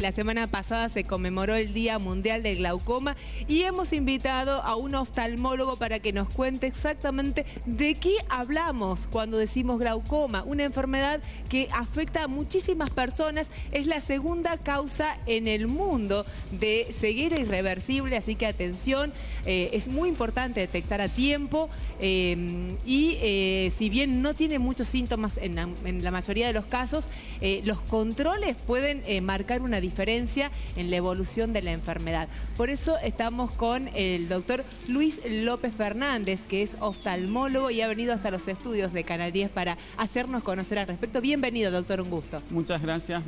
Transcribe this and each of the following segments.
la semana pasada se conmemoró el Día Mundial del Glaucoma y hemos invitado a un oftalmólogo para que nos cuente exactamente de qué hablamos cuando decimos glaucoma, una enfermedad que afecta a muchísimas personas, es la segunda causa en el mundo de ceguera irreversible, así que atención, es muy importante detectar a tiempo si bien no tiene muchos síntomas en la mayoría de los casos, los controles pueden marcar una diferencia en la evolución de la enfermedad. Por eso estamos con el doctor Luis López Fernández, que es oftalmólogo y ha venido hasta los estudios de Canal 10 para hacernos conocer al respecto. Bienvenido, doctor, un gusto. Muchas gracias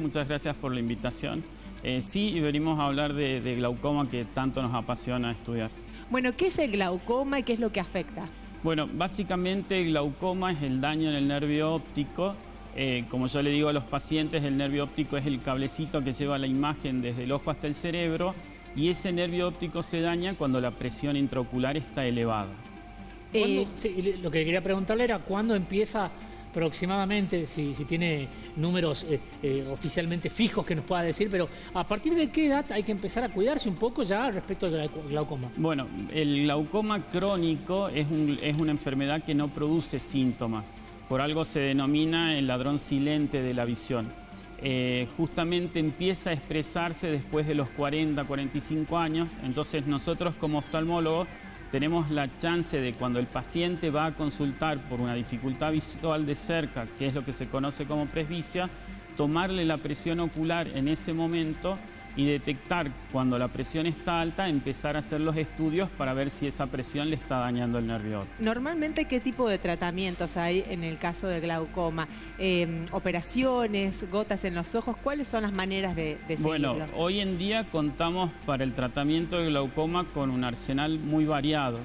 por la invitación. Sí, venimos a hablar de glaucoma que tanto nos apasiona estudiar. Bueno, ¿qué es el glaucoma y qué es lo que afecta? Bueno, básicamente el glaucoma es el daño en el nervio óptico. Como yo le digo a los pacientes, el nervio óptico es el cablecito que lleva la imagen desde el ojo hasta el cerebro y ese nervio óptico se daña cuando la presión intraocular está elevada. Sí, lo que quería preguntarle era cuándo empieza aproximadamente, si tiene números oficialmente fijos que nos pueda decir, pero ¿a partir de qué edad hay que empezar a cuidarse un poco ya respecto al glaucoma? Bueno, el glaucoma crónico es una enfermedad que no produce síntomas. Por algo se denomina el ladrón silente de la visión. Justamente empieza a expresarse después de los 40, 45 años. Entonces nosotros como oftalmólogos tenemos la chance de cuando el paciente va a consultar por una dificultad visual de cerca, que es lo que se conoce como presbicia, tomarle la presión ocular en ese momento y detectar cuando la presión está alta, empezar a hacer los estudios para ver si esa presión le está dañando el nervio óptico. Normalmente, ¿qué tipo de tratamientos hay en el caso del glaucoma? ¿Operaciones, gotas en los ojos? ¿Cuáles son las maneras de seguirlo? Bueno, hoy en día contamos para el tratamiento del glaucoma con un arsenal muy variado,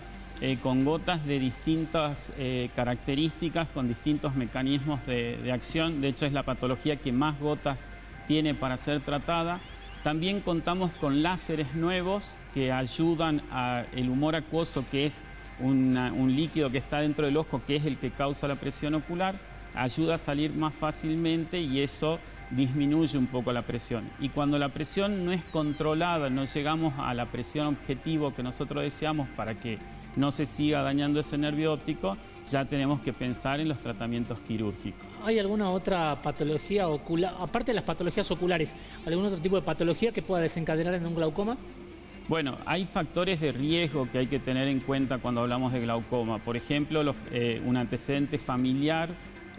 con gotas de distintas características, con distintos mecanismos de acción. De hecho, es la patología que más gotas tiene para ser tratada. También contamos con láseres nuevos que ayudan al humor acuoso, que es un líquido que está dentro del ojo, que es el que causa la presión ocular, ayuda a salir más fácilmente y eso disminuye un poco la presión. Y cuando la presión no es controlada, no llegamos a la presión objetivo que nosotros deseamos para que no se siga dañando ese nervio óptico, ya tenemos que pensar en los tratamientos quirúrgicos. ¿Hay alguna otra patología ocular, aparte de las patologías oculares, algún otro tipo de patología que pueda desencadenar en un glaucoma? Bueno, hay factores de riesgo que hay que tener en cuenta cuando hablamos de glaucoma. Por ejemplo, un antecedente familiar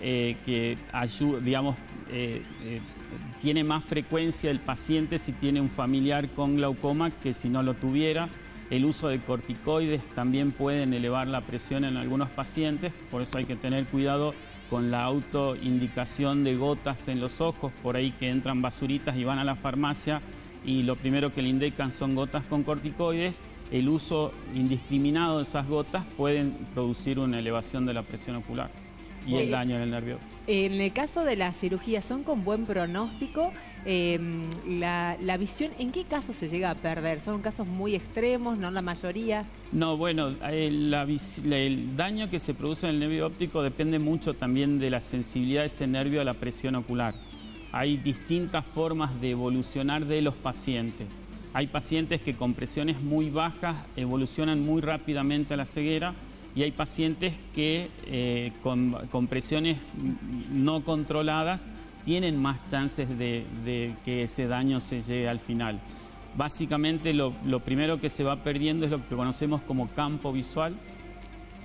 que ayuda, digamos, tiene más frecuencia el paciente si tiene un familiar con glaucoma que si no lo tuviera. El uso de corticoides también pueden elevar la presión en algunos pacientes, por eso hay que tener cuidado con la autoindicación de gotas en los ojos, por ahí que entran basuritas y van a la farmacia y lo primero que le indican son gotas con corticoides. El uso indiscriminado de esas gotas pueden producir una elevación de la presión ocular y el daño en el nervio. En el caso de la cirugía, ¿son con buen pronóstico? La visión, ¿en qué casos se llega a perder? ¿Son casos muy extremos, no la mayoría? No, bueno, el daño que se produce en el nervio óptico depende mucho también de la sensibilidad de ese nervio a la presión ocular. Hay distintas formas de evolucionar de los pacientes. Hay pacientes que con presiones muy bajas evolucionan muy rápidamente a la ceguera y hay pacientes que con presiones no controladas tienen más chances de que ese daño se llegue al final. Básicamente lo primero que se va perdiendo es lo que conocemos como campo visual,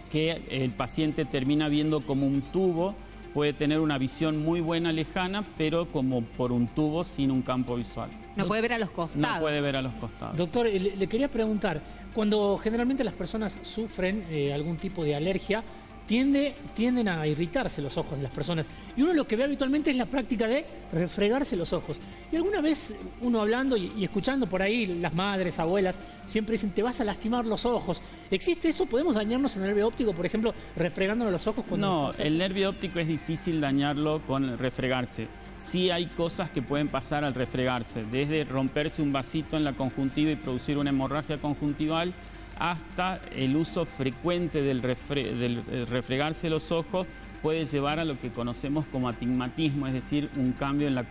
que el paciente termina viendo como un tubo, puede tener una visión muy buena lejana, pero como por un tubo sin un campo visual. No puede ver a los costados. No puede ver a los costados. Doctor, le quería preguntar, cuando generalmente las personas sufren algún tipo de alergia, tienden a irritarse los ojos de las personas. Y uno lo que ve habitualmente es la práctica de refregarse los ojos. Y alguna vez uno hablando y escuchando por ahí, las madres, abuelas, siempre dicen, te vas a lastimar los ojos. ¿Existe eso? ¿Podemos dañarnos el nervio óptico, por ejemplo, refregándonos los ojos? No, el nervio óptico es difícil dañarlo con refregarse. Sí hay cosas que pueden pasar al refregarse, desde romperse un vasito en la conjuntiva y producir una hemorragia conjuntival, hasta el uso frecuente del refregarse los ojos puede llevar a lo que conocemos como astigmatismo, es decir, un cambio en la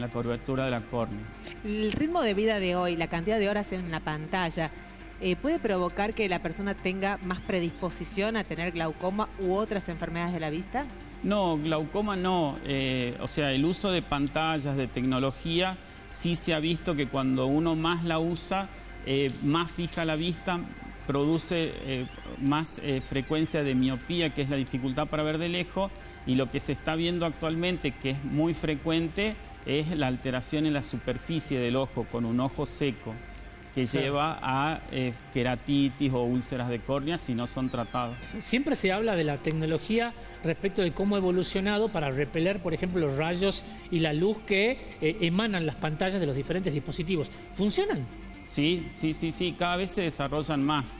curvatura de la córnea. El ritmo de vida de hoy, la cantidad de horas en la pantalla, ¿puede provocar que la persona tenga más predisposición a tener glaucoma u otras enfermedades de la vista? No, glaucoma no. O sea, el uso de pantallas, de tecnología, sí se ha visto que cuando uno más la usa, más fija la vista, produce más frecuencia de miopía, que es la dificultad para ver de lejos, y lo que se está viendo actualmente, que es muy frecuente, es la alteración en la superficie del ojo, con un ojo seco, que lleva a queratitis o úlceras de córnea si no son tratados. Siempre se habla de la tecnología respecto de cómo ha evolucionado para repeler, por ejemplo, los rayos y la luz que emanan las pantallas de los diferentes dispositivos. ¿Funcionan? Sí, cada vez se desarrollan más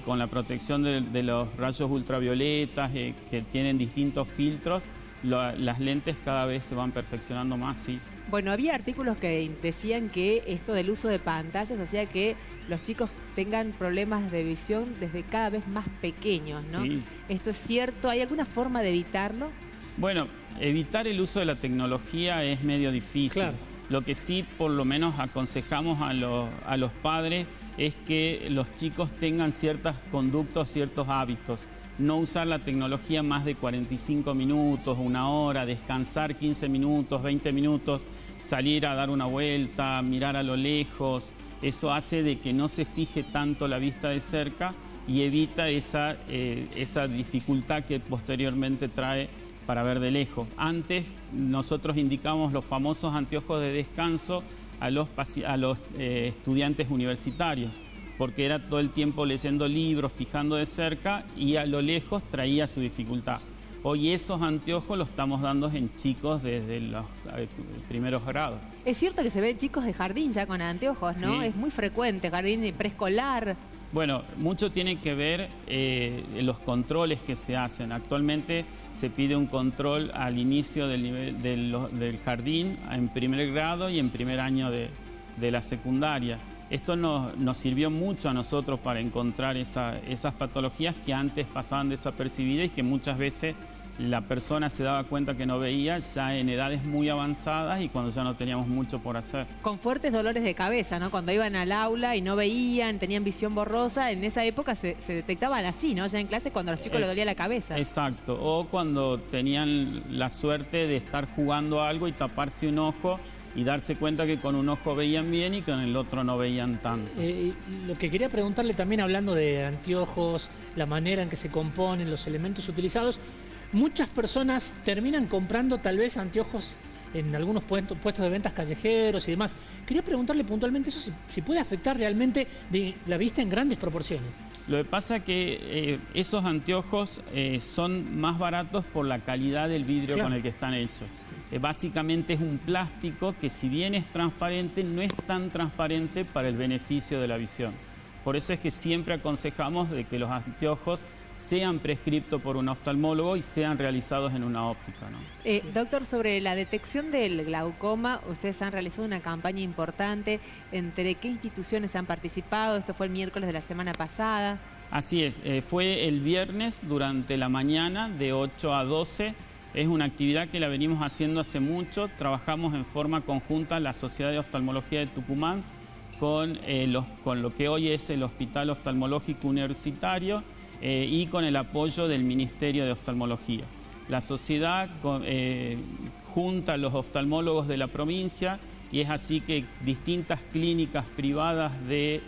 con la protección de los rayos ultravioletas que tienen distintos filtros. Las lentes cada vez se van perfeccionando más, sí. Bueno, había artículos que decían que esto del uso de pantallas hacía que los chicos tengan problemas de visión desde cada vez más pequeños, ¿no? Sí. ¿Esto es cierto? ¿Hay alguna forma de evitarlo? Bueno, evitar el uso de la tecnología es medio difícil. Claro. Lo que sí, por lo menos, aconsejamos a los padres es que los chicos tengan ciertas conductas, ciertos hábitos. No usar la tecnología más de 45 minutos, una hora, descansar 15 minutos, 20 minutos, salir a dar una vuelta, mirar a lo lejos. Eso hace de que no se fije tanto la vista de cerca y evita esa dificultad que posteriormente trae para ver de lejos. Antes nosotros indicamos los famosos anteojos de descanso a los estudiantes universitarios, porque era todo el tiempo leyendo libros, fijando de cerca y a lo lejos traía su dificultad. Hoy esos anteojos los estamos dando en chicos desde los primeros grados. Es cierto que se ven chicos de jardín ya con anteojos, ¿no? Sí. Es muy frecuente, jardín preescolar. Bueno, mucho tiene que ver los controles que se hacen. Actualmente se pide un control al inicio del nivel del jardín, en primer grado y en primer año de la secundaria. Esto nos sirvió mucho a nosotros para encontrar esas patologías que antes pasaban desapercibidas y que muchas veces la persona se daba cuenta que no veía ya en edades muy avanzadas y cuando ya no teníamos mucho por hacer. Con fuertes dolores de cabeza, ¿no? Cuando iban al aula y no veían, tenían visión borrosa, en esa época se detectaban así, ¿no? Ya en clase cuando a los chicos les dolía la cabeza. Exacto, o cuando tenían la suerte de estar jugando algo y taparse un ojo y darse cuenta que con un ojo veían bien y con el otro no veían tanto. Lo que quería preguntarle también, hablando de anteojos, la manera en que se componen, los elementos utilizados, muchas personas terminan comprando tal vez anteojos en algunos puestos de ventas callejeros y demás. Quería preguntarle puntualmente eso, si puede afectar realmente de la vista en grandes proporciones. Lo que pasa es que esos anteojos son más baratos por la calidad del vidrio con el que están hechos. Básicamente es un plástico que, si bien es transparente, no es tan transparente para el beneficio de la visión. Por eso es que siempre aconsejamos de que los anteojos sean prescriptos por un oftalmólogo y sean realizados en una óptica, ¿no? Doctor, sobre la detección del glaucoma, ustedes han realizado una campaña importante. ¿Entre qué instituciones han participado? Esto fue el miércoles de la semana pasada. Así es, fue el viernes durante la mañana de 8 a 12. Es una actividad que la venimos haciendo hace mucho. Trabajamos en forma conjunta la Sociedad de Oftalmología de Tucumán con lo que hoy es el Hospital Oftalmológico Universitario y con el apoyo del Ministerio de Oftalmología. La sociedad junta a los oftalmólogos de la provincia y es así que distintas clínicas privadas de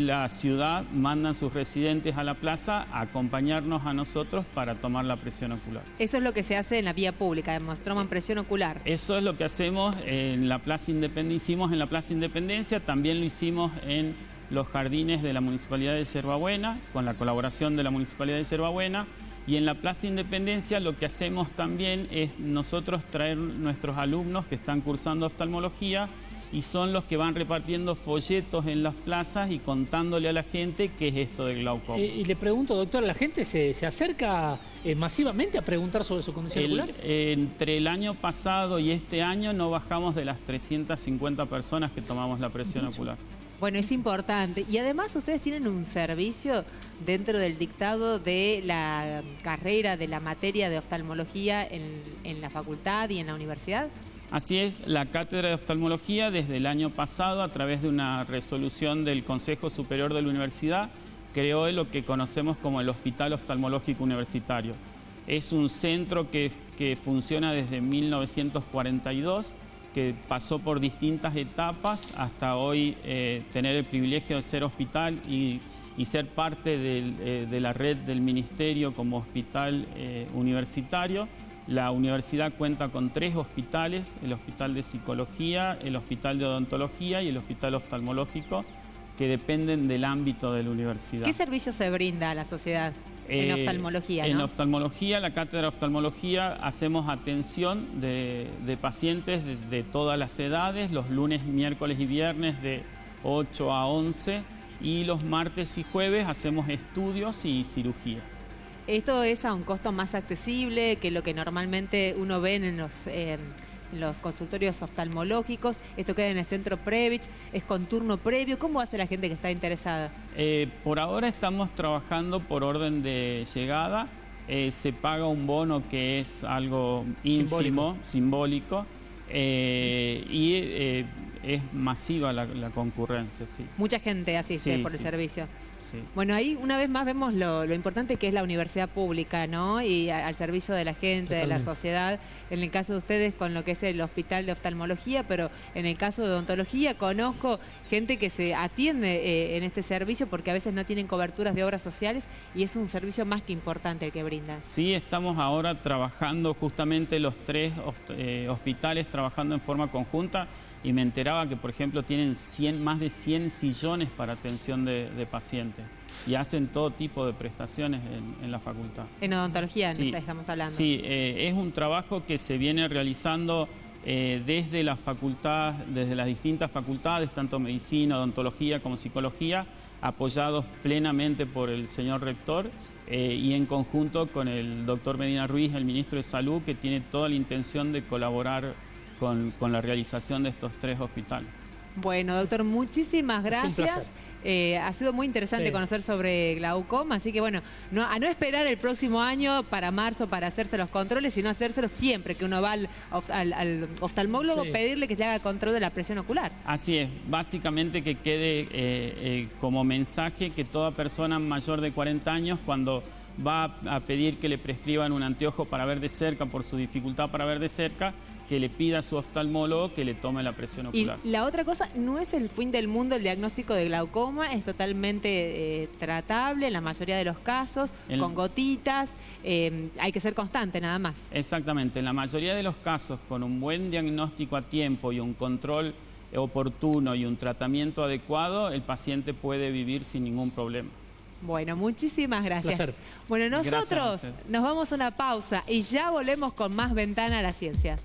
la ciudad mandan sus residentes a la plaza a acompañarnos a nosotros para tomar la presión ocular. Eso es lo que se hace en la vía pública, toman presión ocular. Eso es lo que hacemos en la Plaza Independencia, hicimos en la Plaza Independencia, también lo hicimos en los jardines de la Municipalidad de Yerbabuena, con la colaboración de la Municipalidad de Yerbabuena, y en la Plaza Independencia lo que hacemos también es nosotros traer nuestros alumnos que están cursando oftalmología y son los que van repartiendo folletos en las plazas y contándole a la gente qué es esto del glaucoma. Y le pregunto, doctor, ¿la gente se acerca masivamente a preguntar sobre su condición ocular? Entre el año pasado y este año no bajamos de las 350 personas que tomamos la presión ocular. Bueno, es importante. Y además ustedes tienen un servicio dentro del dictado de la carrera, de la materia de oftalmología en la facultad y en la universidad. Así es, la Cátedra de Oftalmología desde el año pasado, a través de una resolución del Consejo Superior de la Universidad, creó lo que conocemos como el Hospital Oftalmológico Universitario. Es un centro que funciona desde 1942, que pasó por distintas etapas hasta hoy tener el privilegio de ser hospital y ser parte de la red del Ministerio como hospital universitario. La universidad cuenta con 3 hospitales: el Hospital de Psicología, el Hospital de Odontología y el Hospital Oftalmológico, que dependen del ámbito de la universidad. ¿Qué servicio se brinda a la sociedad en oftalmología? En oftalmología, la Cátedra de Oftalmología, hacemos atención de pacientes de todas las edades, los lunes, miércoles y viernes de 8 a 11, y los martes y jueves hacemos estudios y cirugías. ¿Esto es a un costo más accesible que lo que normalmente uno ve en los consultorios oftalmológicos? ¿Esto queda en el centro Previch? ¿Es con turno previo? ¿Cómo hace la gente que está interesada? Por ahora estamos trabajando por orden de llegada. Se paga un bono que es algo ínfimo, simbólico, y es masiva la concurrencia. Sí. Mucha gente asiste por el servicio. Sí. Bueno, ahí una vez más vemos lo importante que es la universidad pública, ¿no? Y al servicio de la gente, de la sociedad. En el caso de ustedes con lo que es el Hospital de Oftalmología, pero en el caso de odontología conozco gente que se atiende en este servicio porque a veces no tienen coberturas de obras sociales y es un servicio más que importante el que brinda. Sí, estamos ahora trabajando justamente los 3 hospitales trabajando en forma conjunta. Y me enteraba que, por ejemplo, tienen más de 100 sillones para atención de pacientes y hacen todo tipo de prestaciones en la facultad. En odontología sí, estamos hablando. Sí, es un trabajo que se viene realizando desde la facultad, desde las distintas facultades, tanto medicina, odontología como psicología, apoyados plenamente por el señor rector y en conjunto con el doctor Medina Ruiz, el ministro de Salud, que tiene toda la intención de colaborar con la realización de estos 3 hospitales. Bueno, doctor, muchísimas gracias. Ha sido muy interesante conocer sobre glaucoma, así que bueno, a no esperar el próximo año para marzo para hacerse los controles, sino hacérselos siempre que uno va al oftalmólogo, pedirle que le haga control de la presión ocular. Así es, básicamente que quede como mensaje que toda persona mayor de 40 años, cuando va a pedir que le prescriban un anteojo para ver de cerca por su dificultad para ver de cerca, que le pida a su oftalmólogo que le tome la presión ocular. Y la otra cosa, no es el fin del mundo el diagnóstico de glaucoma, es totalmente tratable en la mayoría de los casos, con gotitas, hay que ser constante nada más. Exactamente, en la mayoría de los casos, con un buen diagnóstico a tiempo y un control oportuno y un tratamiento adecuado, el paciente puede vivir sin ningún problema. Bueno, muchísimas gracias. Placer. Bueno, nosotros nos vamos a una pausa y ya volvemos con más Ventana a la Ciencia.